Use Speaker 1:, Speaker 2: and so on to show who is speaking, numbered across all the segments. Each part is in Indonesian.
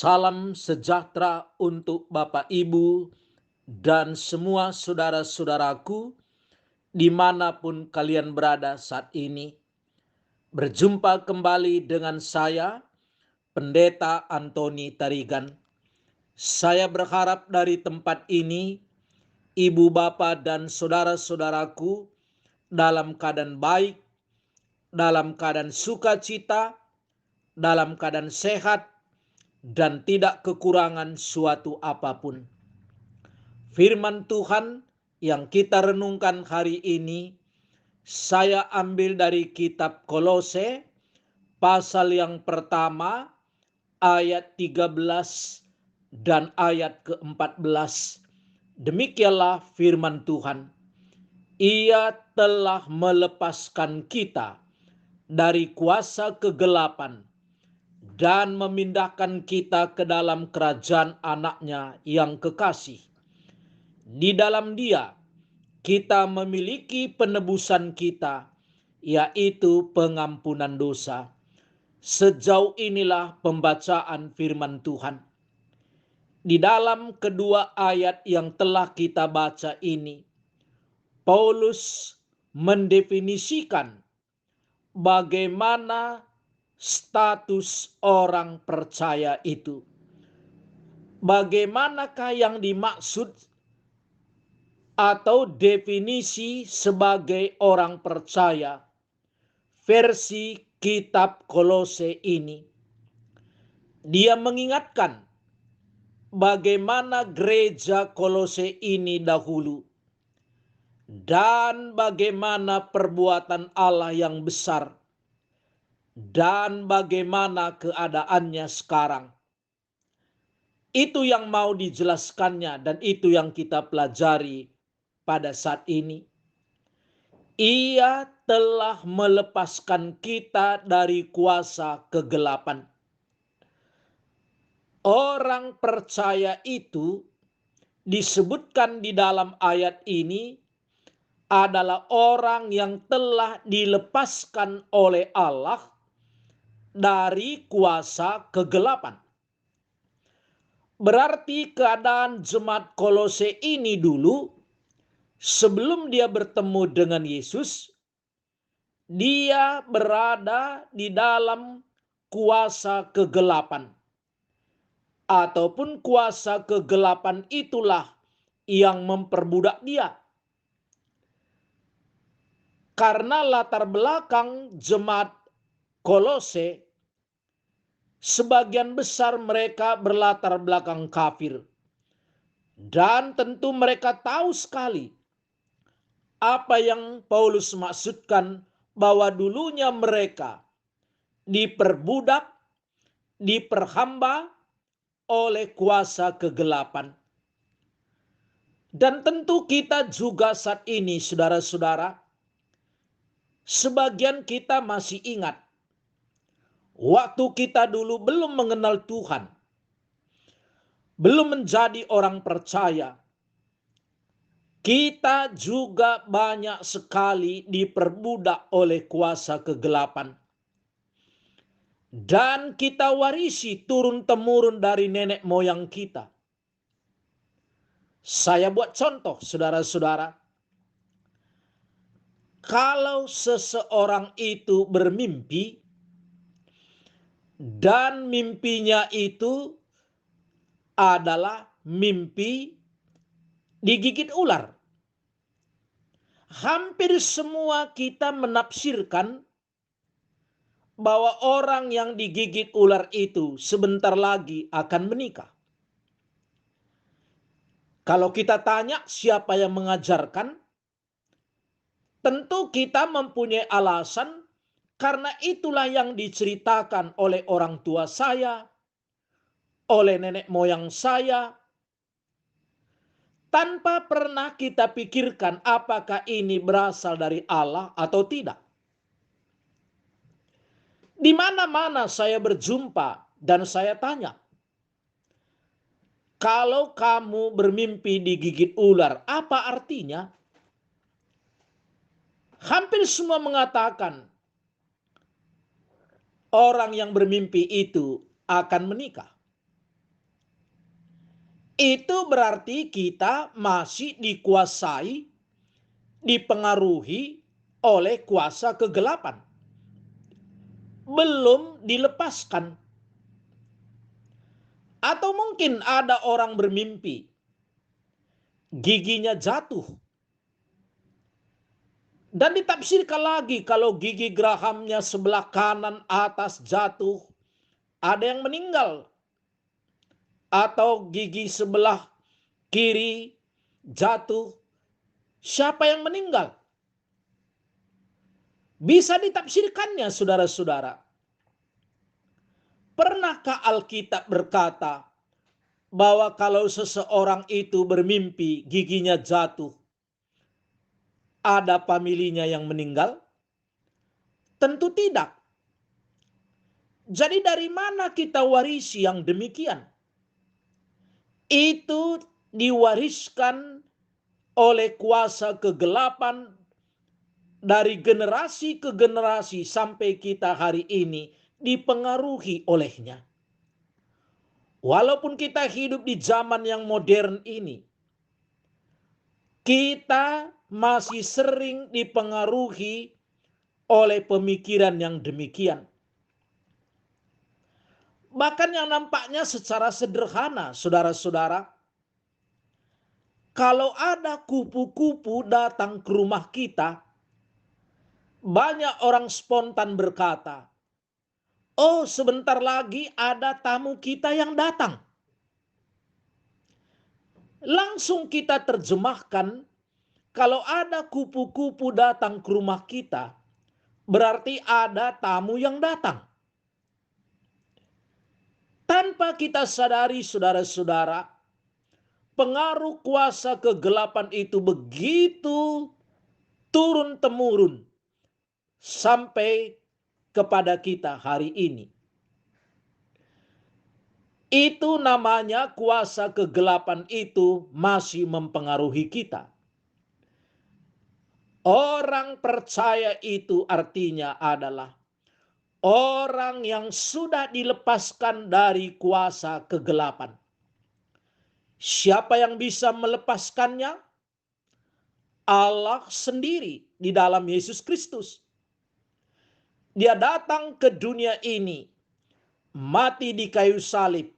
Speaker 1: Salam sejahtera untuk Bapak Ibu dan semua saudara-saudaraku dimanapun kalian berada saat ini. Berjumpa kembali dengan saya, Pendeta Antoni Tarigan. Saya berharap dari tempat ini, Ibu Bapak dan saudara-saudaraku dalam keadaan baik, dalam keadaan sukacita, dalam keadaan sehat, dan tidak kekurangan suatu apapun. Firman Tuhan yang kita renungkan hari ini, saya ambil dari kitab Kolose, pasal yang pertama, ayat 13 dan ayat ke-14. Demikianlah firman Tuhan. Ia telah melepaskan kita dari kuasa kegelapan dan memindahkan kita ke dalam kerajaan anaknya yang kekasih. Di dalam Dia kita memiliki penebusan kita, yaitu pengampunan dosa. Sejauh inilah pembacaan firman Tuhan. Di dalam kedua ayat yang telah kita baca ini, Paulus mendefinisikan bagaimana status orang percaya itu. Bagaimanakah yang dimaksud atau definisi sebagai orang percaya versi kitab Kolose ini? Dia mengingatkan bagaimana gereja Kolose ini dahulu dan bagaimana perbuatan Allah yang besar dan bagaimana keadaannya sekarang. Itu yang mau dijelaskannya dan itu yang kita pelajari pada saat ini. Ia telah melepaskan kita dari kuasa kegelapan. Orang percaya itu disebutkan di dalam ayat ini adalah orang yang telah dilepaskan oleh Allah dari kuasa kegelapan. Berarti keadaan jemaat Kolose ini dulu, sebelum dia bertemu dengan Yesus, dia berada di dalam kuasa kegelapan. Ataupun kuasa kegelapan itulah yang memperbudak dia. Karena latar belakang jemaat Kolose, sebagian besar mereka berlatar belakang kafir. Dan tentu mereka tahu sekali apa yang Paulus maksudkan, bahwa dulunya mereka diperbudak, diperhamba oleh kuasa kegelapan. Dan tentu kita juga saat ini, saudara-saudara, sebagian kita masih ingat waktu kita dulu belum mengenal Tuhan, belum menjadi orang percaya, kita juga banyak sekali diperbudak oleh kuasa kegelapan. Dan kita warisi turun-temurun dari nenek moyang kita. Saya buat contoh, saudara-saudara. Kalau seseorang itu bermimpi, dan mimpinya itu adalah mimpi digigit ular. Hampir semua kita menafsirkan bahwa orang yang digigit ular itu sebentar lagi akan menikah. Kalau kita tanya siapa yang mengajarkan, tentu kita mempunyai alasan karena itulah yang diceritakan oleh orang tua saya, oleh nenek moyang saya, tanpa pernah kita pikirkan apakah ini berasal dari Allah atau tidak. Di mana-mana saya berjumpa dan saya tanya, kalau kamu bermimpi digigit ular, apa artinya? Hampir semua mengatakan orang yang bermimpi itu akan menikah. itu berarti kita masih dikuasai, dipengaruhi oleh kuasa kegelapan. Belum dilepaskan. Atau mungkin ada orang bermimpi, giginya jatuh. Dan ditafsirkan lagi kalau gigi gerahamnya sebelah kanan atas jatuh, ada yang meninggal. Atau gigi sebelah kiri jatuh, siapa yang meninggal? Bisa ditafsirkannya saudara-saudara. Pernahkah Alkitab berkata bahwa kalau seseorang itu bermimpi giginya jatuh, ada familinya yang meninggal? Tentu tidak. Jadi dari mana kita warisi yang demikian? Itu diwariskan oleh kuasa kegelapan dari generasi ke generasi sampai kita hari ini dipengaruhi olehnya. Walaupun kita hidup di zaman yang modern ini, kita masih sering dipengaruhi oleh pemikiran yang demikian. Bahkan yang nampaknya secara sederhana, saudara-saudara, kalau ada kupu-kupu datang ke rumah kita, banyak orang spontan berkata, "Oh, sebentar lagi ada tamu kita yang datang." Langsung kita terjemahkan, kalau ada kupu-kupu datang ke rumah kita, berarti ada tamu yang datang. Tanpa kita sadari saudara-saudara, pengaruh kuasa kegelapan itu begitu turun-temurun sampai kepada kita hari ini. Itu namanya kuasa kegelapan itu masih mempengaruhi kita. Orang percaya itu artinya adalah orang yang sudah dilepaskan dari kuasa kegelapan. Siapa yang bisa melepaskannya? Allah sendiri di dalam Yesus Kristus. Dia datang ke dunia ini, mati di kayu salib,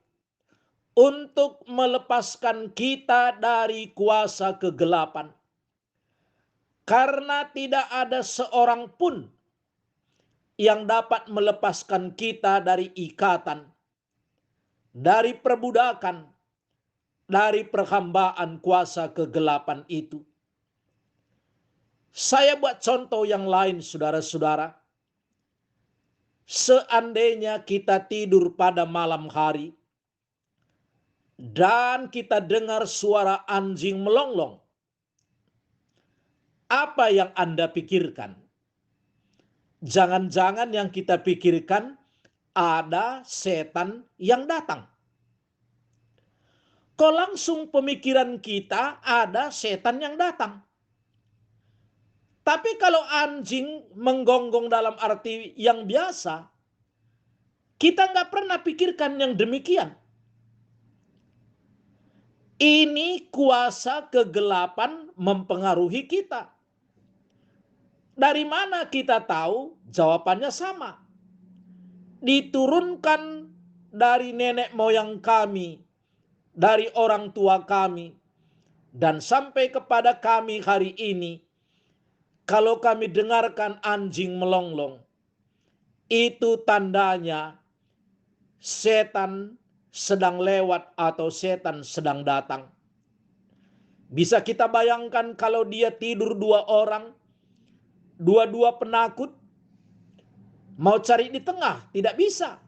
Speaker 1: untuk melepaskan kita dari kuasa kegelapan. Karena tidak ada seorang pun yang dapat melepaskan kita dari ikatan, dari perbudakan, dari perhambaan kuasa kegelapan itu. Saya buat contoh yang lain saudara-saudara. Seandainya kita tidur pada malam hari dan kita dengar suara anjing melonglong, apa yang Anda pikirkan? Jangan-jangan yang kita pikirkan ada setan yang datang. Kok langsung pemikiran kita ada setan yang datang. Tapi kalau anjing menggonggong dalam arti yang biasa, kita nggak pernah pikirkan yang demikian. Ini kuasa kegelapan mempengaruhi kita. Dari mana kita tahu? Jawabannya sama. Diturunkan dari nenek moyang kami, dari orang tua kami, dan sampai kepada kami hari ini. Kalau kami dengarkan anjing melonglong, itu tandanya setan sedang lewat atau setan sedang datang. Bisa kita bayangkan kalau dia tidur dua orang, dua-dua penakut, mau cari di tengah, tidak bisa.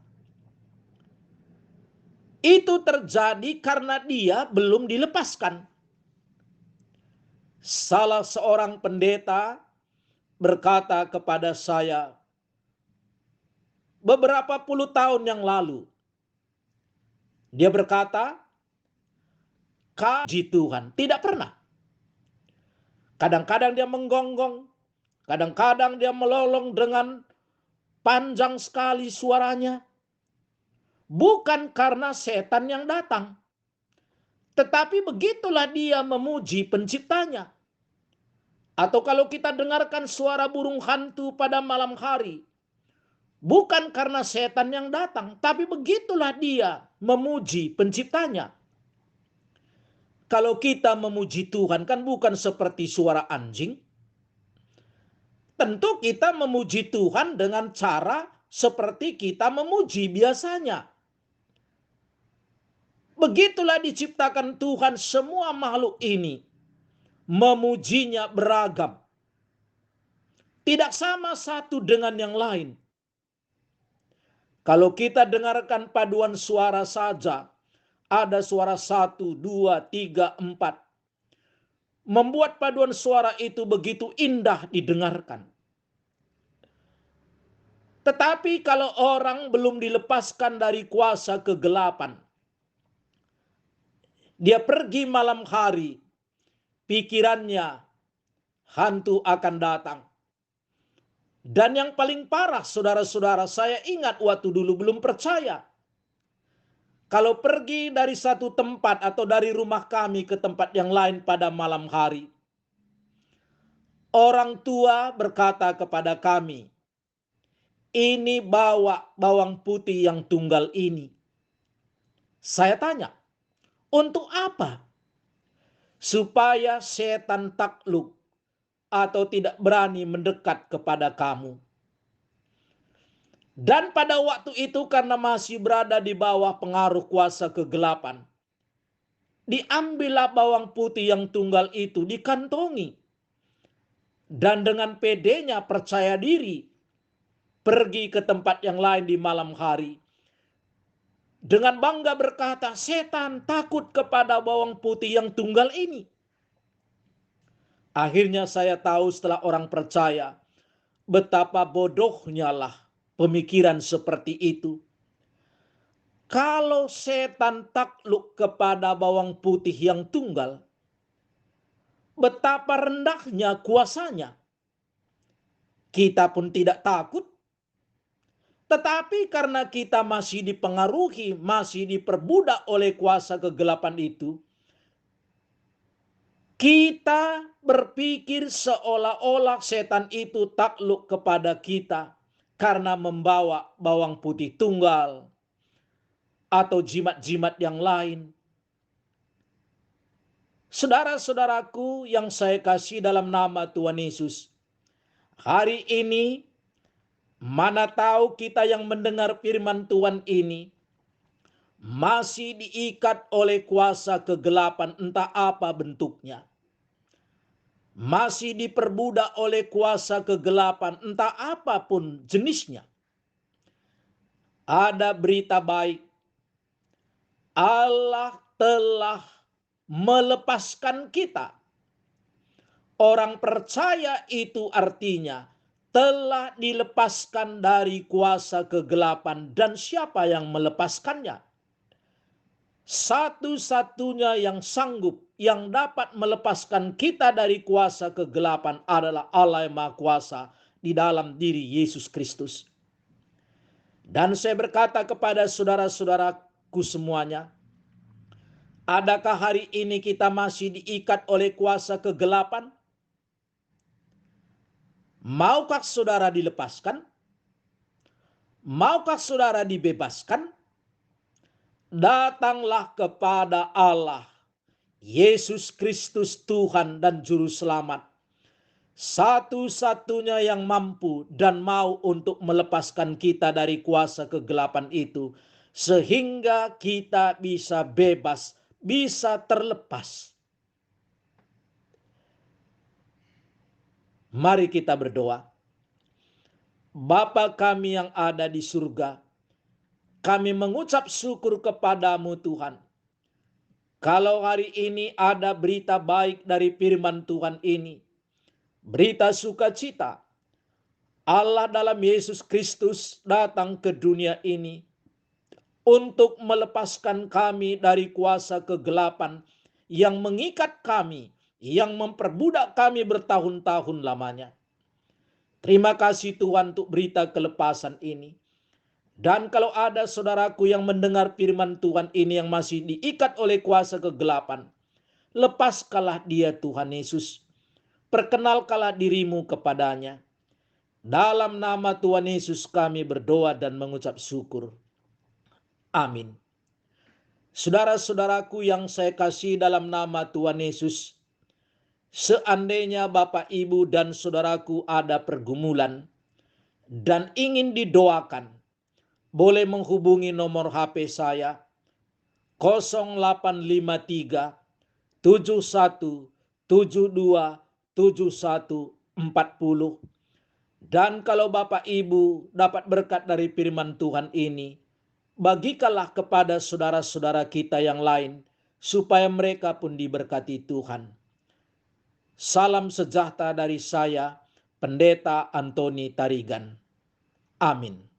Speaker 1: Itu terjadi karena dia belum dilepaskan. Salah seorang pendeta berkata kepada saya beberapa puluh tahun yang lalu. Dia berkata, "Kaji Tuhan." Tidak pernah. Kadang-kadang dia menggonggong, kadang-kadang dia melolong dengan panjang sekali suaranya. Bukan karena setan yang datang, Tetapi begitulah dia memuji penciptanya. Atau kalau kita dengarkan suara burung hantu pada malam hari, bukan karena setan yang datang, tapi begitulah dia memuji penciptanya. Kalau kita memuji Tuhan kan bukan seperti suara anjing. Tentu kita memuji Tuhan dengan cara seperti kita memuji biasanya. Begitulah diciptakan Tuhan, semua makhluk ini memujinya beragam. Tidak sama satu dengan yang lain. Kalau kita dengarkan paduan suara saja, ada suara 1, 2, 3, 4. Membuat paduan suara itu begitu indah didengarkan. Tetapi kalau orang belum dilepaskan dari kuasa kegelapan, dia pergi malam hari, pikirannya hantu akan datang. Dan yang paling parah, saudara-saudara, saya ingat waktu dulu belum percaya. Kalau pergi dari satu tempat atau dari rumah kami ke tempat yang lain pada malam hari, orang tua berkata kepada kami, ini bawa bawang putih yang tunggal ini. Saya tanya, untuk apa? Supaya setan takluk atau tidak berani mendekat kepada kamu. Dan pada waktu itu karena masih berada di bawah pengaruh kuasa kegelapan, diambillah bawang putih yang tunggal itu, dikantongi. Dan dengan pedenya percaya diri, pergi ke tempat yang lain di malam hari. Dengan bangga berkata, setan takut kepada bawang putih yang tunggal ini. Akhirnya saya tahu setelah orang percaya, betapa bodohnya lah pemikiran seperti itu. Kalau setan takluk kepada bawang putih yang tunggal, betapa rendahnya kuasanya. Kita pun tidak takut. Tetapi karena kita masih dipengaruhi, masih diperbudak oleh kuasa kegelapan itu, kita berpikir seolah-olah setan itu takluk kepada kita karena membawa bawang putih tunggal atau jimat-jimat yang lain. Saudara-saudaraku yang saya kasih dalam nama Tuhan Yesus, hari ini mana tahu kita yang mendengar firman Tuhan ini masih diikat oleh kuasa kegelapan, entah apa bentuknya. Masih diperbudak oleh kuasa kegelapan, entah apapun jenisnya. Ada berita baik. Allah telah melepaskan kita. Orang percaya itu artinya telah dilepaskan dari kuasa kegelapan, dan siapa yang melepaskannya? Satu-satunya yang sanggup, yang dapat melepaskan kita dari kuasa kegelapan adalah Allah yang Maha Kuasa di dalam diri Yesus Kristus. Dan saya berkata kepada saudara-saudaraku semuanya, adakah hari ini kita masih diikat oleh kuasa kegelapan? Maukah saudara dilepaskan? Maukah saudara dibebaskan? Datanglah kepada Allah, Yesus Kristus Tuhan dan Juru Selamat, satu-satunya yang mampu dan mau untuk melepaskan kita dari kuasa kegelapan itu, sehingga kita bisa bebas, bisa terlepas. Mari kita berdoa. Bapa kami yang ada di surga, kami mengucap syukur kepadamu Tuhan. Kalau hari ini ada berita baik dari firman Tuhan ini, berita sukacita, Allah dalam Yesus Kristus datang ke dunia ini untuk melepaskan kami dari kuasa kegelapan yang mengikat kami, yang memperbudak kami bertahun-tahun lamanya. Terima kasih Tuhan untuk berita kelepasan ini. Dan kalau ada saudaraku yang mendengar firman Tuhan ini yang masih diikat oleh kuasa kegelapan, lepaskanlah dia Tuhan Yesus. Perkenalkanlah dirimu kepadanya. Dalam nama Tuhan Yesus kami berdoa dan mengucap syukur. Amin. Saudara-saudaraku yang saya kasih dalam nama Tuhan Yesus, seandainya Bapak, Ibu, dan saudaraku ada pergumulan dan ingin didoakan, boleh menghubungi nomor HP saya 0853 71 72 7140. Dan kalau Bapak Ibu dapat berkat dari firman Tuhan ini, bagikanlah kepada saudara-saudara kita yang lain, supaya mereka pun diberkati Tuhan. Salam sejahtera dari saya, Pendeta Antoni Tarigan. Amin.